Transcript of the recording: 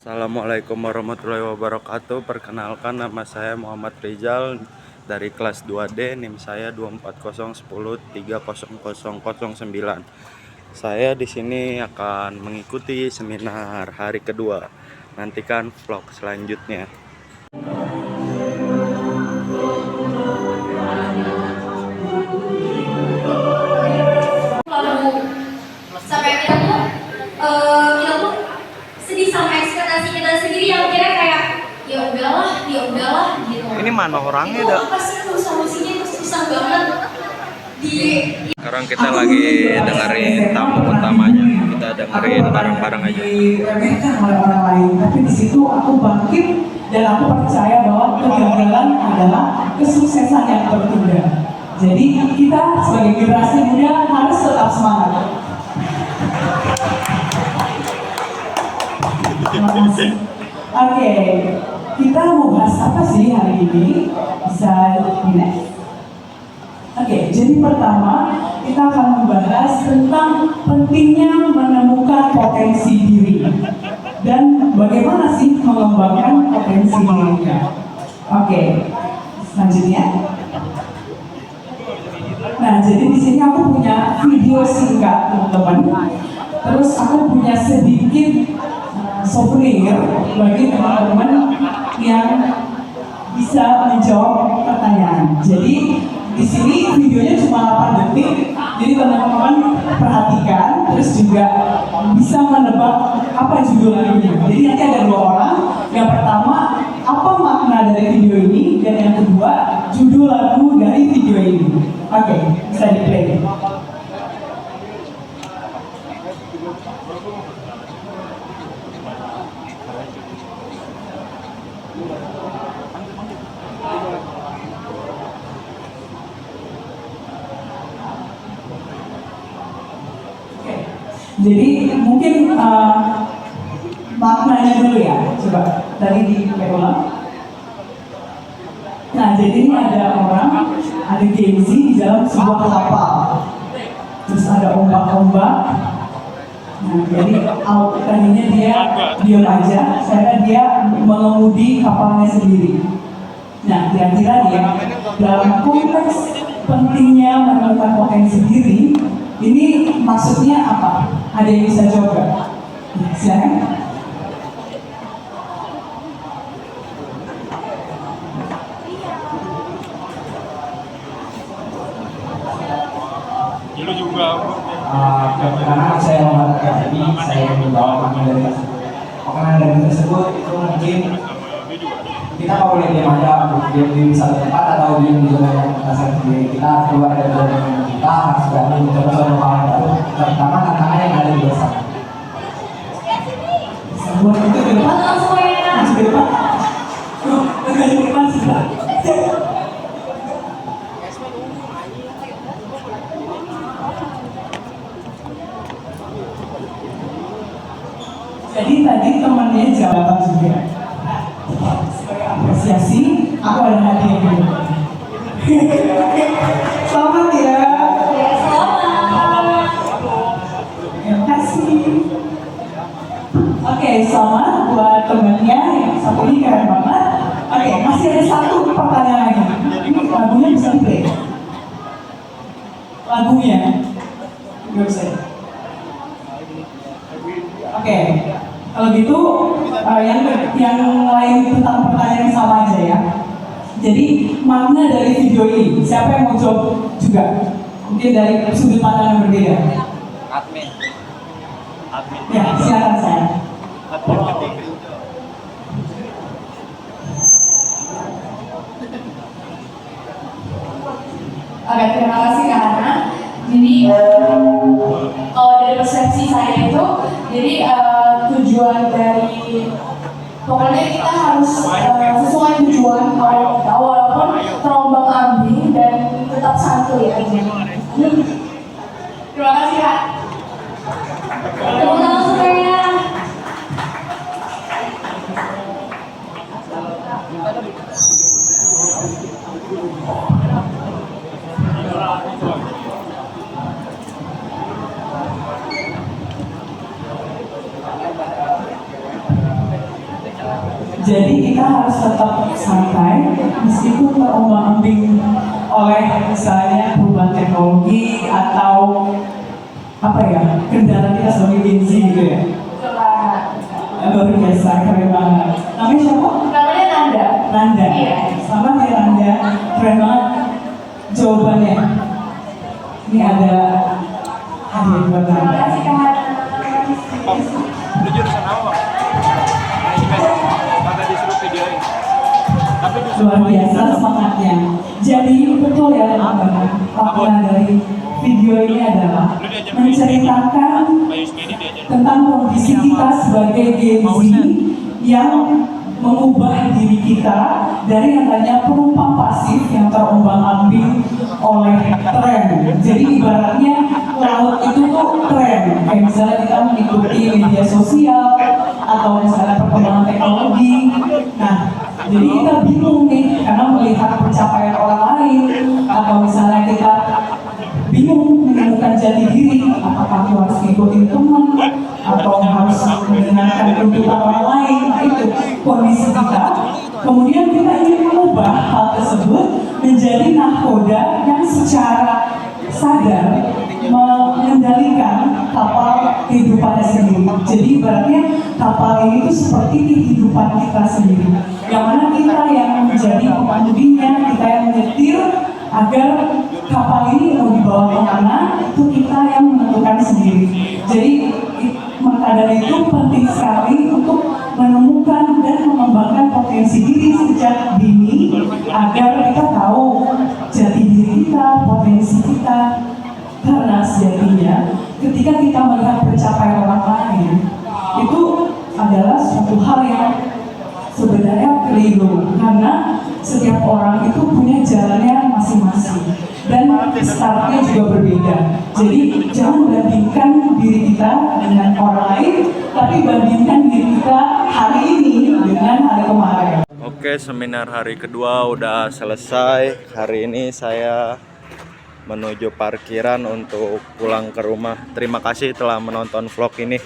Assalamualaikum warahmatullahi wabarakatuh. Perkenalkan, nama saya Muhammad Rizal dari kelas 2D, NIM saya 24010300009. Saya di sini akan mengikuti seminar hari kedua. Nantikan vlog selanjutnya. Sampai kita tuh sedih sama ekspektasi kita sendiri yang kira kayak ya udahlah gitu. Ini mana orangnya dah? Apa sih tuh solusinya itu susah banget. Sekarang kita lagi dengerin tamu utamanya. Kita dengerin bareng-bareng aja. Diremehkan oleh orang lain, tapi di situ aku bangkit dan aku percaya bahwa kegagalan adalah kesuksesan yang tertunda. Jadi kita sebagai generasi muda harus tetap semangat. Terima kasih. Oke, kita mau bahas apa sih hari ini? Bisa next. Oke, jadi pertama kita akan membahas tentang pentingnya menemukan potensi diri dan bagaimana sih mengembangkan potensi dirinya. Oke, selanjutnya. Nah, jadi di sini aku punya video singkat teman-teman. Terus aku punya sedikit souvenir bagi teman-teman yang bisa menjawab pertanyaan. Jadi di sini videonya cuma 8 detik, jadi teman-teman perhatikan, terus juga bisa menebak apa judul lagunya. Jadi nanti ada 2 orang. Yang pertama, apa makna dari video ini, dan yang kedua, judul lagu dari video ini. Oke, bisa di-play. Jadi mungkin maknanya dulu ya, coba tadi diulang. Nah, jadi ini ada orang, ada gengsi di dalam sebuah kapal. Terus ada ombak-ombak. Nah, jadi tadinya dia diam aja, saya dia mengemudi kapalnya sendiri. Nah, kira-kira dia dalam konteks pentingnya menemukan potensi diri, ini maksudnya apa? Ada yang bisa jawab gak? Silakan. Dulu juga. Karena saya membaca ini, saya membawa makna dari tersebut. Makna dari tersebut itu mungkin kita kalau lihat dia aja di satu tempat atau di zona yang kita sendiri, kita keluar dari zona yang kita harus berani mencoba zona yang baru, terutama tantangan yang ada di desa. Buat itu ke depan, langsung ke depan. Ke depan sudah. Jadi tadi temannya jawab juga. Sebagai apresiasi, aku ada hadiah dulu. Selamat ya. Selamat. Terima kasih. Oke, selamat buat temennya yang satu ini keren banget. Oke, masih ada satu pertanyaan lagi. Lagunya bisa di-play? Lagunya? Gak bisa ya? Oke, kalau gitu yang lain tentang pertanyaan yang sama aja ya. Jadi makna dari video ini, siapa yang mau jawab juga? Mungkin dari sudut pandang yang berbeda. Admin. Ya, silakan saya. Oke, terima kasih Kak Hana. Jadi kalau dari persepsi saya itu, jadi tujuan dari pokoknya kita harus sesuai tujuan awal kita, walaupun terombang ambing dan tetap santuy ya. Terima kasih Kak. Tepuk tangan semuanya. Jadi kita harus tetap santai meskipun terombang-ambing oleh misalnya perubahan teknologi atau apa ya, kendala kita sebagai Gen Z gitu ya. Luar biasa, keren banget. Namanya siapa? Namanya Nanda. Nanda. Iya. Selamat ya Nanda, keren banget jawabannya. Ini ada hadiah buat Terima Nanda. kasih Kak Hana. Lu jurusan apa? Kagak disuruh videoin. Tapi Luar biasa semangatnya. Jadi betul ya teman-teman, makna dari video ini adalah menceritakan tentang kondisi kita sebagai Gen Z yang mengubah diri kita dari yang tadinya penumpang pasif yang terombang-ambing oleh tren. Jadi ibaratnya laut itu tuh tren. Kayak misalnya kita mengikuti media sosial atau misalnya perkembangan teknologi. Nah, jadi kita bingung nih karena melihat pencapaian orang lain atau misalnya kita bingung menemukan jati diri, apakah aku harus ngikutin teman atau harus mendengarkan tuntutan orang lain. Nah, itu kondisi kita. Kemudian kita ingin mengubah hal tersebut menjadi nahkoda yang secara sadar mengendalikan kapal kehidupannya sendiri. Jadi ibaratnya kapal ini itu seperti kehidupan kita sendiri, yang mana kita yang menjadi pemandunya, kita yang menyetir agar kapal ini mau dibawa kemana itu kita yang menentukan sendiri. Jadi maka dari itu penting sekali untuk menemukan dan mengembangkan potensi diri sejak dini agar kita tahu jati diri kita, potensi kita. Karena sejatinya ketika kita melihat pencapaian orang lain itu adalah suatu hal yang sebenarnya keliru, karena setiap orang itu punya jalannya masing-masing dan startnya juga berbeda. Jadi jangan bandingkan diri kita dengan orang lain, tapi bandingkan diri kita hari ini dengan hari kemarin. Oke, seminar hari kedua udah selesai. Hari ini saya menuju parkiran untuk pulang ke rumah. Terima kasih telah menonton vlog ini.